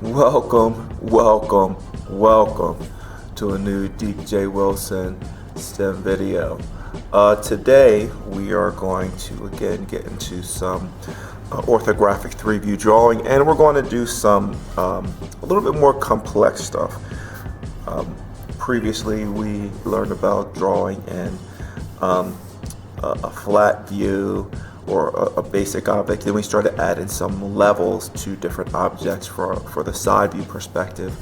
Welcome to a new DJ Wilson STEM video. Today we are going to again get into some orthographic 3-view drawing, and we're going to do some a little bit more complex stuff. Previously we learned about drawing in a flat view or a basic object. Then we started adding some levels to different objects for the side view perspective.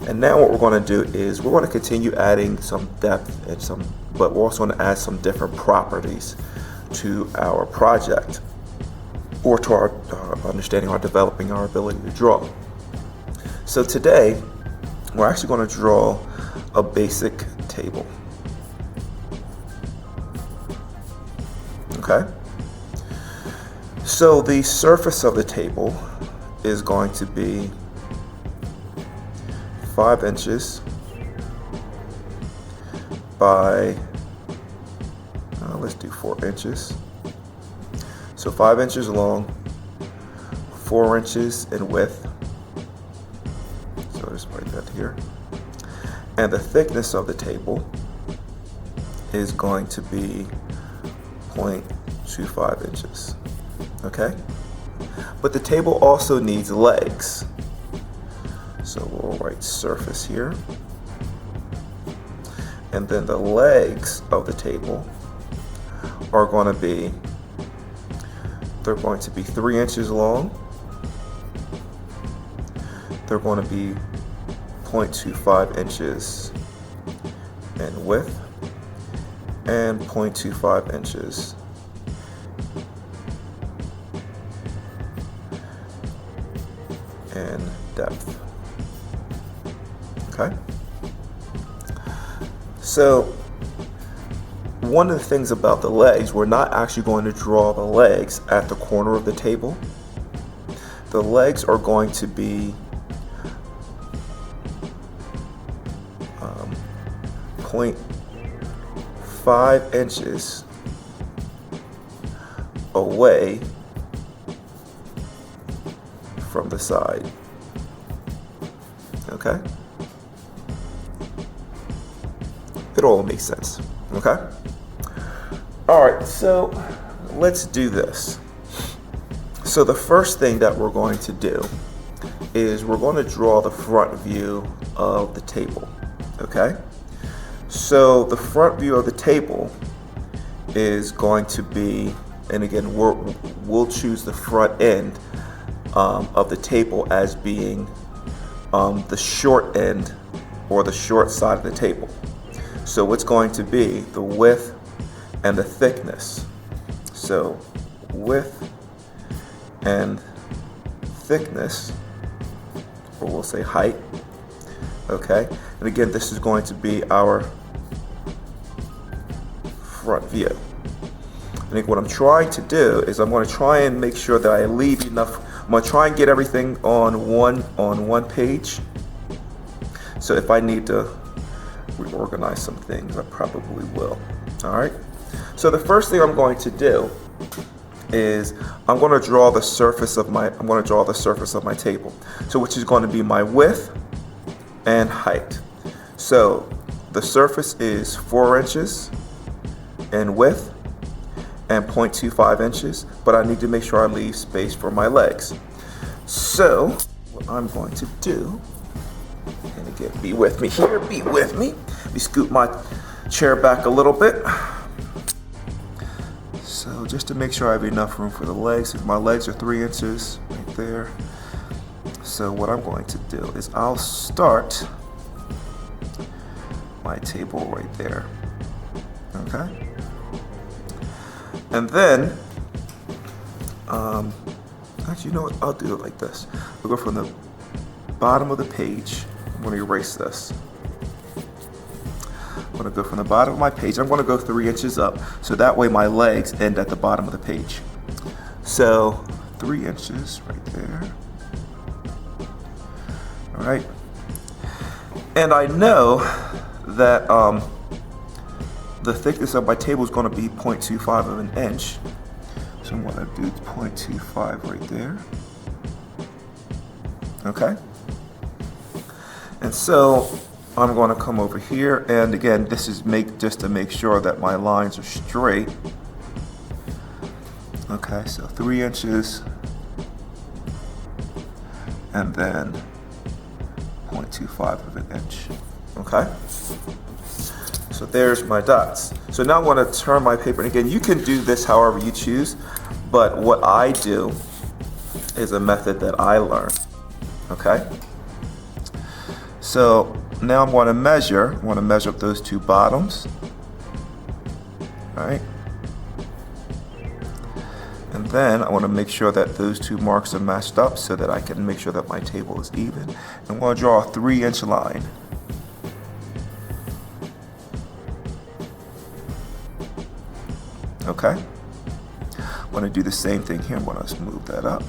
And now what we're going to do is we're going to continue adding some depth and but we're also going to add some different properties to our project, or to our understanding or developing our ability to draw. So today we're actually going to draw a basic table. Okay. So the surface of the table is going to be 5 inches by, let's do 4 inches. So 5 inches long, 4 inches in width. So just write that here. And the thickness of the table is going to be 0.25 inches. Okay? But the table also needs legs. So we'll write surface here. And then the legs of the table are going to be, they're going to be 3 inches long. They're going to be 0.25 inches in width and 0.25 inches in depth. Okay? So one of the things about the legs, we're not actually going to draw the legs at the corner of the table. The legs are going to be 0.5 inches away from the side. Okay? It all makes sense. Okay? Alright, so let's do this. So the first thing that we're going to do is we're going to draw the front view of the table. Okay? So the front view of the table is going to be, and again, we'll choose the front end of the table as being the short end or the short side of the table. So what's going to be the width and the thickness. So width and thickness, or we'll say height. Okay, and again, this is going to be our front view. I think what I'm trying to do is I'm going to try and make sure that I leave enough. I'm going to try and get everything on one page. So if I need to reorganize some things, I probably will. All right. So the first thing I'm going to do is I'm going to draw the surface of my table. So which is going to be my width and height. So the surface is 4 inches in width and 0.25 inches, but I need to make sure I leave space for my legs. So what I'm going to do, and again, be with me here, be with me. Let me scoot my chair back a little bit. So just to make sure I have enough room for the legs, my legs are 3 inches right there. So what I'm going to do is I'll start my table right there. Okay? And then, actually, you know what? I'll do it like this. I'll go from the bottom of the page. I'm going to erase this. I'm going to go from the bottom of my page. I'm going to go 3 inches up, so that way my legs end at the bottom of the page. So 3 inches right there. All right. And I know that the thickness of my table is going to be 0.25 of an inch. So I'm going to do 0.25 right there. Okay. And so I'm going to come over here, and again, this is just to make sure that my lines are straight. Okay, so 3 inches, and then 0.25 of an inch. Okay, so there's my dots. So now I'm going to turn my paper, and again, you can do this however you choose, but what I do is a method that I learned. Okay, so now I'm going to measure. I want to measure up those 2 bottoms. All right. And then I want to make sure that those 2 marks are matched up so that I can make sure that my table is even. And I'm going to draw a 3-inch line. Okay. I'm going to do the same thing here. I'm going to move that up.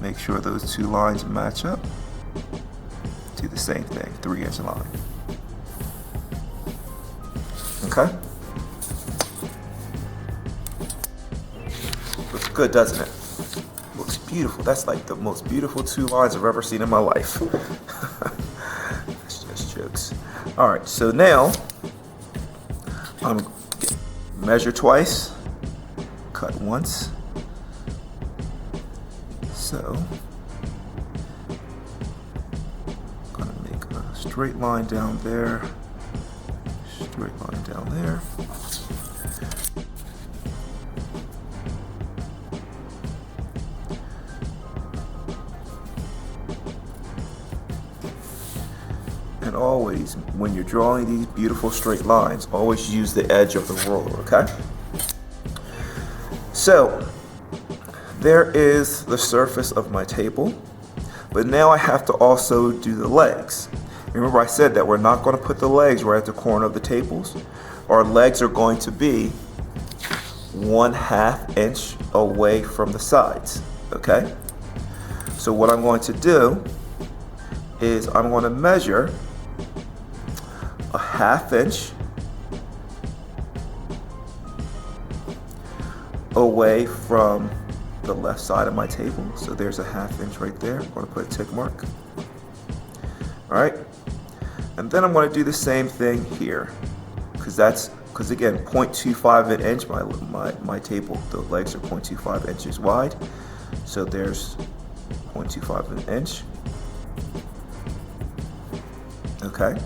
Make sure those 2 lines match up. Do the same thing, 3-inch line. Okay. Looks good, doesn't it? Looks beautiful. That's like the most beautiful 2 lines I've ever seen in my life. That's just jokes. All right, so now I'm measure twice, cut once. So I'm gonna make a straight line down there, straight line down there. And always, when you're drawing these beautiful straight lines, always use the edge of the ruler, okay? So, there is the surface of my table, but now I have to also do the legs. Remember I said that we're not going to put the legs right at the corner of the tables. Our legs are going to be 1/2 inch away from the sides, okay? So what I'm going to do is I'm going to measure a 1/2 inch away from the left side of my table. So there's a 1/2 inch right there. I'm going to put a tick mark. All right, and then I'm going to do the same thing here, because again, 0.25 an inch. My table, the legs are 0.25 inches wide. So there's 0.25 an inch. Okay.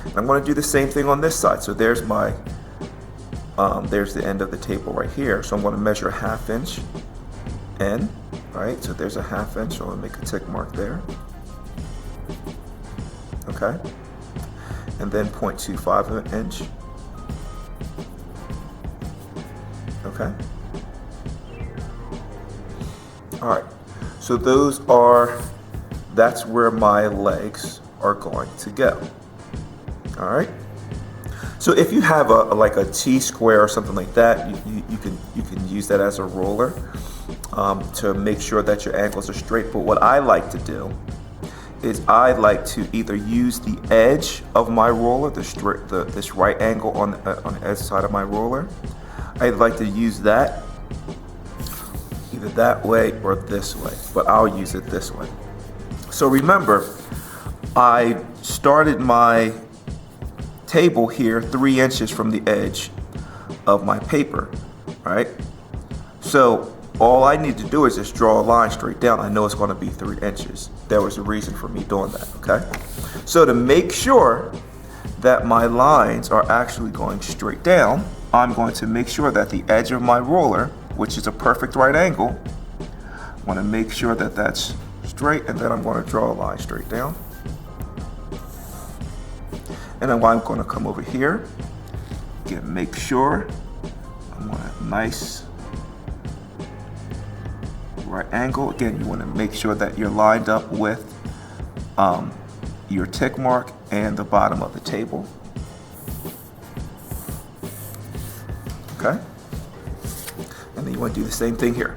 And I'm going to do the same thing on this side. So there's my there's the end of the table right here. So I'm going to measure a 1/2 inch in, right? So there's a 1/2 inch. So I'm going to make a tick mark there. Okay. And then 0.25 of an inch. Okay. All right. So that's where my legs are going to go. All right. So if you have like a T-square or something like that, you can use that as a ruler to make sure that your angles are straight. But what I like to do is I like to either use the edge of my ruler, this right angle on the edge side of my ruler. I like to use that either that way or this way, but I'll use it this way. So remember, I started my table here 3 inches from the edge of my paper, right? So all I need to do is just draw a line straight down. I know it's going to be 3 inches. There was a reason for me doing that, okay? So to make sure that my lines are actually going straight down, I'm going to make sure that the edge of my ruler, which is a perfect right angle, I want to make sure that that's straight, and then I'm going to draw a line straight down. And then I'm going to come over here, again, make sure I want a nice right angle. Again, you want to make sure that you're lined up with your tick mark and the bottom of the table. Okay? And then you want to do the same thing here.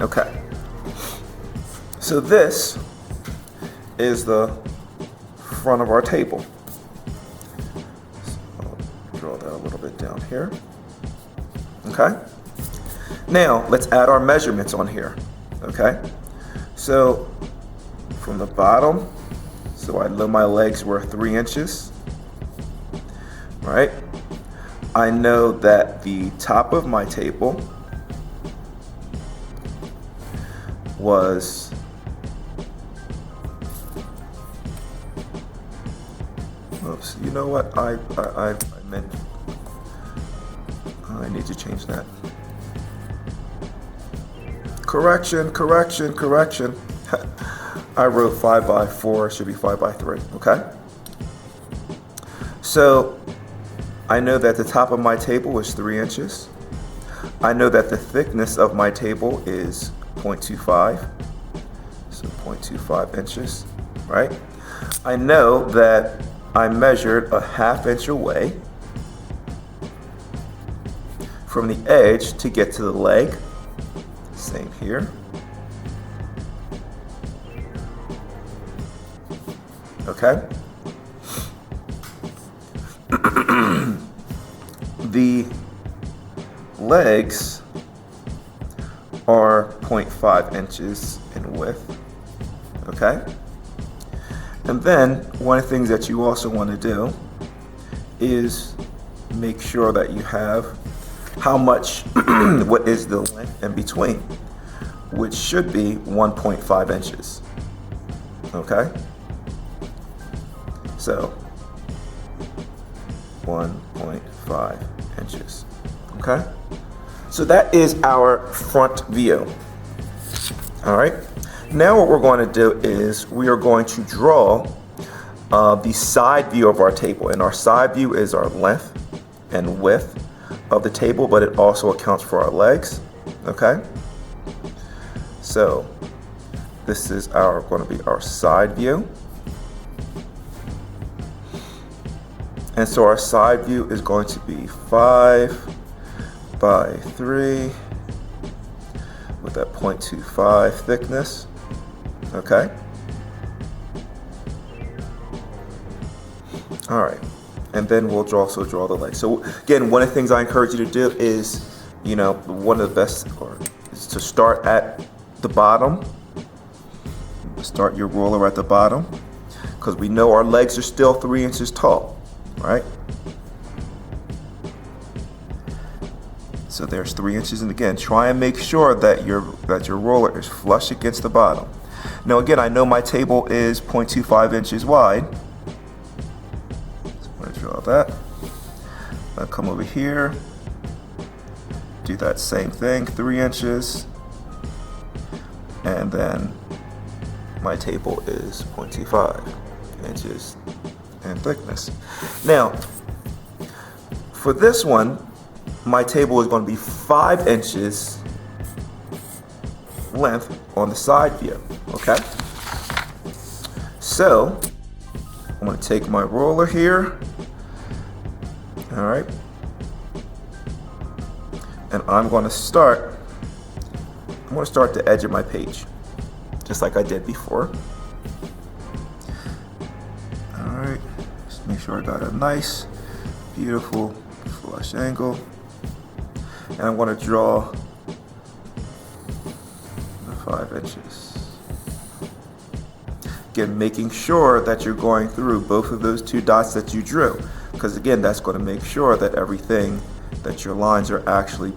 Okay. So this is the front of our table. So I'll draw that a little bit down here. Okay. Now let's add our measurements on here. Okay. So from the bottom, so I know my legs were 3 inches. Right. I know that the top of my table was oops, you know what? I meant I need to change that. Correction. I wrote 5 by 4, it should be 5 by 3, okay? So I know that the top of my table is 3 inches. I know that the thickness of my table is 0.25, so 0.25 inches, right? I know that I measured a 1/2 inch away from the edge to get to the leg. Same here. Okay. The legs are 0.5 inches in width. Okay. And then one of the things that you also want to do is make sure that you have how much, what is the length in between, which should be 1.5 inches. Okay. So 1.5 inches. Okay. So that is our front view. All right. Now what we're going to do is we are going to draw the side view of our table. And our side view is our length and width of the table, but it also accounts for our legs. Okay. So this is going to be our side view. And so our side view is going to be 5 by 3 with that 0.25 thickness. Okay. All right. And then we'll also draw the legs. So again, one of the things I encourage you to do is, one of the best is to start at the bottom. Start your ruler at the bottom, because we know our legs are still 3 inches tall, right? So there's 3 inches, and again, try and make sure that your roller is flush against the bottom. Now again, I know my table is 0.25 inches wide. So I'm going to draw that. I'll come over here, do that same thing, 3 inches, and then my table is 0.25 inches in thickness. Now, for this one, my table is going to be 5 inches length on the side view, okay? So, I'm going to take my ruler here, all right? And I'm going to start the edge of my page, just like I did before. All right, just make sure I got a nice, beautiful, flush angle. And I'm going to draw the 5 inches. Again, making sure that you're going through both of those 2 dots that you drew, because again, that's going to make sure that everything, that your lines are actually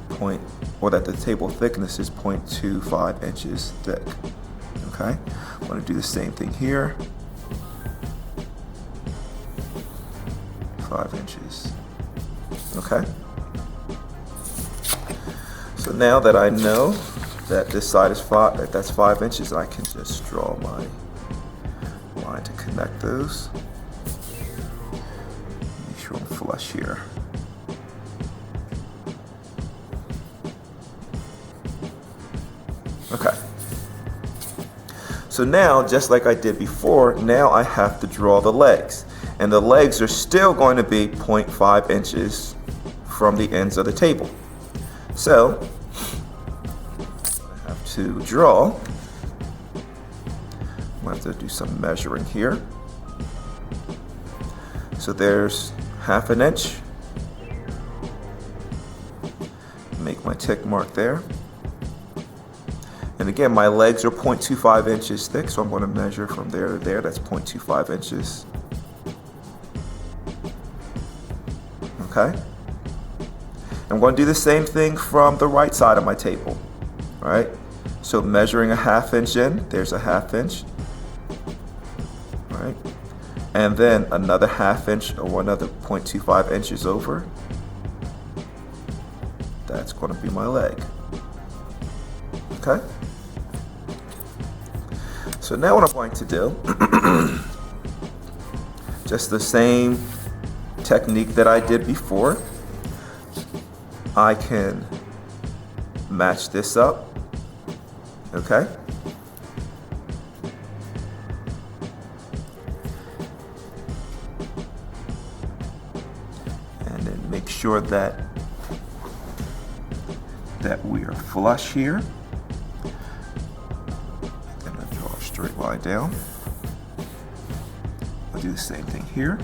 or that the table thickness is 0.25 inches thick. Okay, I'm going to do the same thing here. 5 inches. Okay. So now that I know that this side is that's 5 inches, I can just draw my line to connect those. Make sure I'm flush here. Okay. So now, just like I did before, now I have to draw the legs. And the legs are still going to be 0.5 inches from the ends of the table. So, I have to draw, I'm going to have to do some measuring here. So there's 1/2 inch. Make my tick mark there. And again, my legs are 0.25 inches thick, so I'm going to measure from there to there. That's 0.25 inches. Okay. I'm going to do the same thing from the right side of my table. All right. So measuring a 1/2 inch in, there's a 1/2 inch. All right. And then another 1/2 inch or another 0.25 inches over. That's going to be my leg. Okay. So now what I'm going to do, just the same technique that I did before, I can match this up, okay? And then make sure that we are flush here. Straight line down. I'll do the same thing here.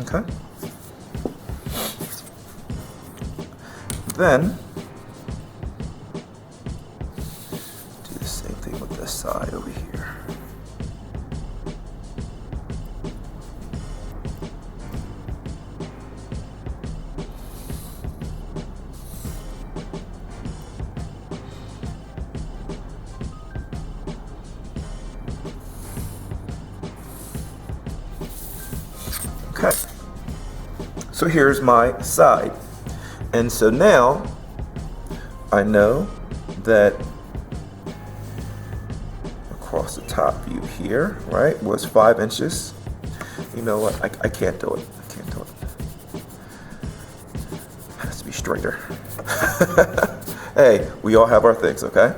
Okay. Then do the same thing with this side over here. Okay, so here's my side. And so now I know that across the top view here, right, was 5 inches. You know what, I can't do it. I can't do it. It has to be straighter. Hey, we all have our things, okay?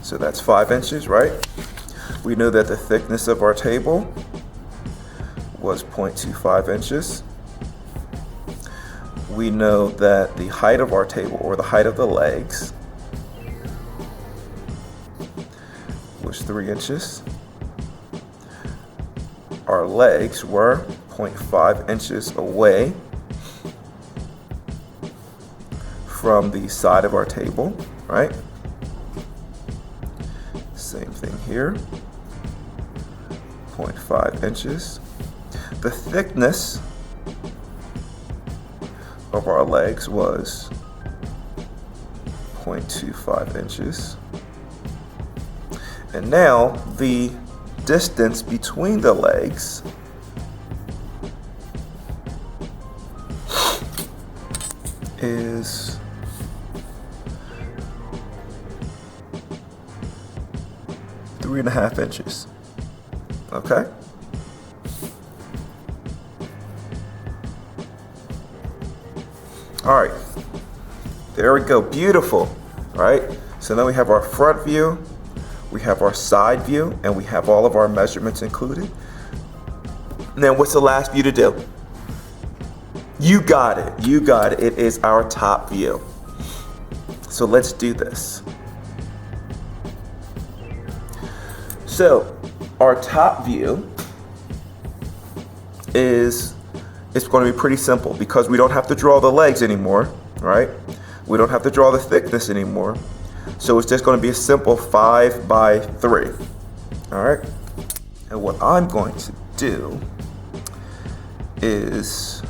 So that's 5 inches, right? We know that the thickness of our table was 0.25 inches. We know that the height of our table, or the height of the legs, was 3 inches. Our legs were 0.5 inches away from the side of our table, right? Same thing here, 0.5 inches. The thickness of our legs was 0.25 inches. And now the distance between the legs is 3.5 inches. Okay? All right. There we go. Beautiful. All right? So now we have our front view, we have our side view, and we have all of our measurements included. Now, what's the last view to do? You got it. You got it. It is our top view. So let's do this. So our top view it's going to be pretty simple because we don't have to draw the legs anymore, right? We don't have to draw the thickness anymore. So it's just going to be a simple 5 by 3. All right. And what I'm going to do is,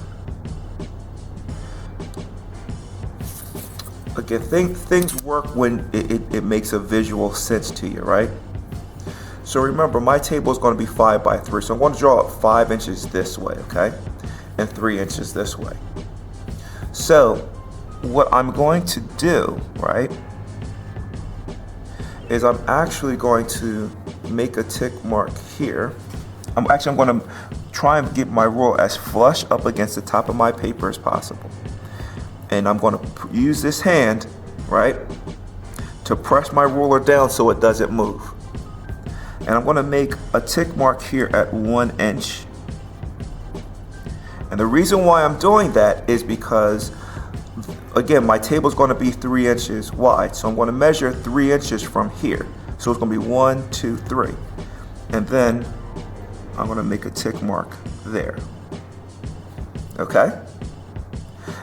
again, things work when it makes a visual sense to you, right? So remember, my table is going to be 5 by 3. So I'm going to draw it 5 inches this way, okay? And 3 inches this way. So what I'm going to do, right, is I'm actually going to make a tick mark here. I'm going to try and get my rule as flush up against the top of my paper as possible. And I'm going to use this hand, right, to press my ruler down so it doesn't move. And I'm going to make a tick mark here at 1 inch. And the reason why I'm doing that is because, again, my table is going to be 3 inches wide. So I'm going to measure 3 inches from here. So it's going to be 1, 2, 3. And then I'm going to make a tick mark there. Okay?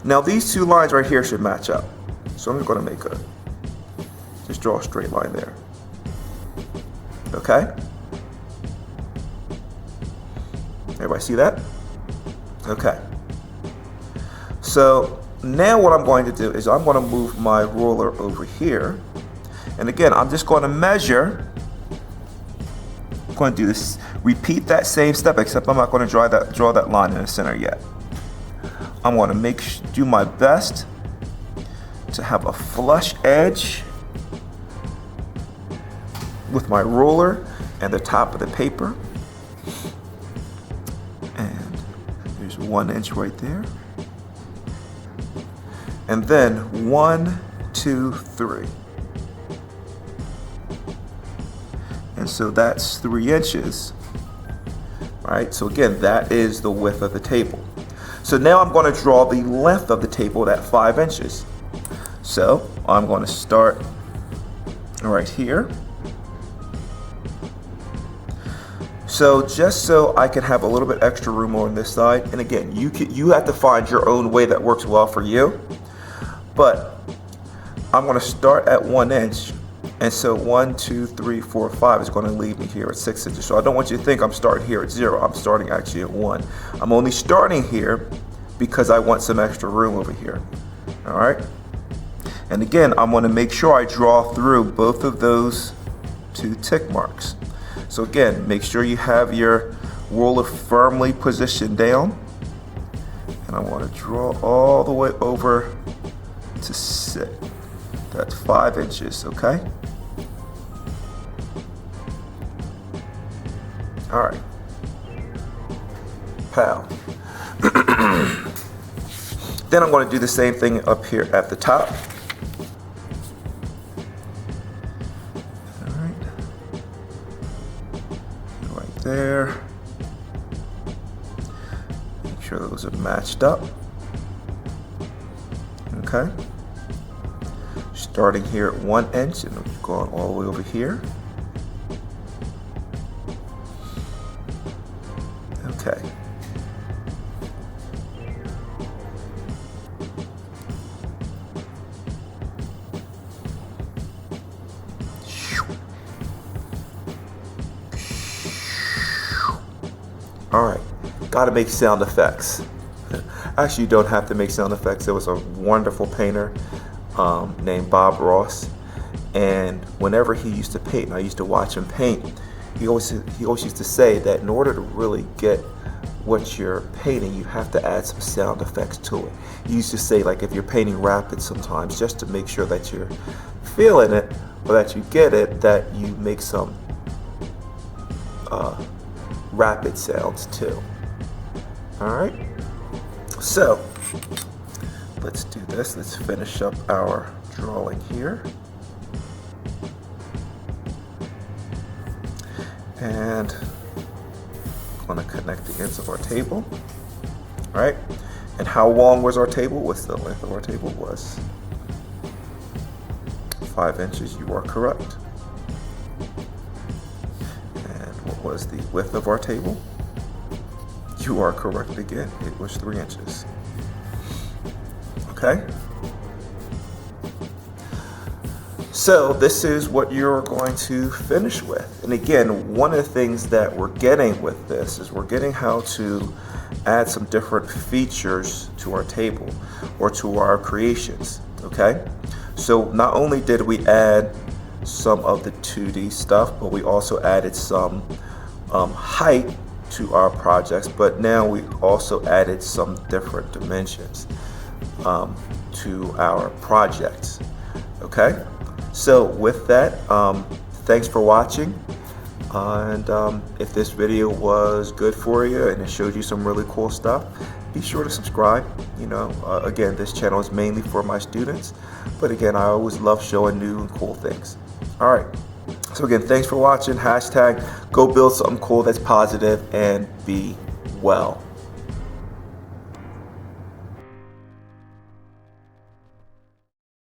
Now these two lines right here should match up. So I'm just going to just draw a straight line there. Okay? Everybody see that? Okay. So now what I'm going to do is I'm going to move my ruler over here. And again, I'm just going to measure. I'm going to do this. Repeat that same step, except I'm not going to draw that line in the center yet. I'm going to do my best to have a flush edge with my ruler and the top of the paper. And there's 1 inch right there. And then 1, 2, 3. And so that's 3 inches, right? So again, that is the width of the table. So now I'm going to draw the length of the table at 5 inches. So I'm going to start right here. So just so I can have a little bit extra room on this side, and again, you have to find your own way that works well for you. But I'm going to start at 1 inch, and so 1, 2, 3, 4, 5 is going to leave me here at 6 inches. So I don't want you to think I'm starting here at 0. I'm starting actually at 1. I'm only starting here because I want some extra room over here. All right. And again, I'm going to make sure I draw through both of those 2 tick marks. So again, make sure you have your ruler firmly positioned down. And I want to draw all the way over to 6. That's 5 inches, okay? All right. Pow. Then I'm going to do the same thing up here at the top. All right. Right there. Make sure those are matched up. Okay. Starting here at 1 inch and going all the way over here. Okay. All right, gotta make sound effects. Actually, you don't have to make sound effects. There was a wonderful painter named Bob Ross, and whenever he used to paint, and I used to watch him paint, he always used to say that in order to really get what you're painting, you have to add some sound effects to it. He used to say, like, if you're painting rapid sometimes, just to make sure that you're feeling it or that you get it, that you make some rapid sounds too. All right, so let's do this. Let's finish up our drawing here. And I'm going to connect the ends of our table. All right, and how long was our table? What's the length of our table? Was 5 inches. You are correct. And what was the width of our table? You are correct again. It was 3 inches. Okay. So this is what you're going to finish with. And again, one of the things that we're getting with this is we're getting how to add some different features to our table or to our creations, okay? So not only did we add some of the 2D stuff, but we also added some height to our projects, but now we also added some different dimensions to our projects, okay? So with that, thanks for watching. And if this video was good for you and it showed you some really cool stuff, be sure to subscribe. Again, this channel is mainly for my students, but again, I always love showing new and cool things. All right. So again, thanks for watching. Hashtag go build something cool that's positive and be well.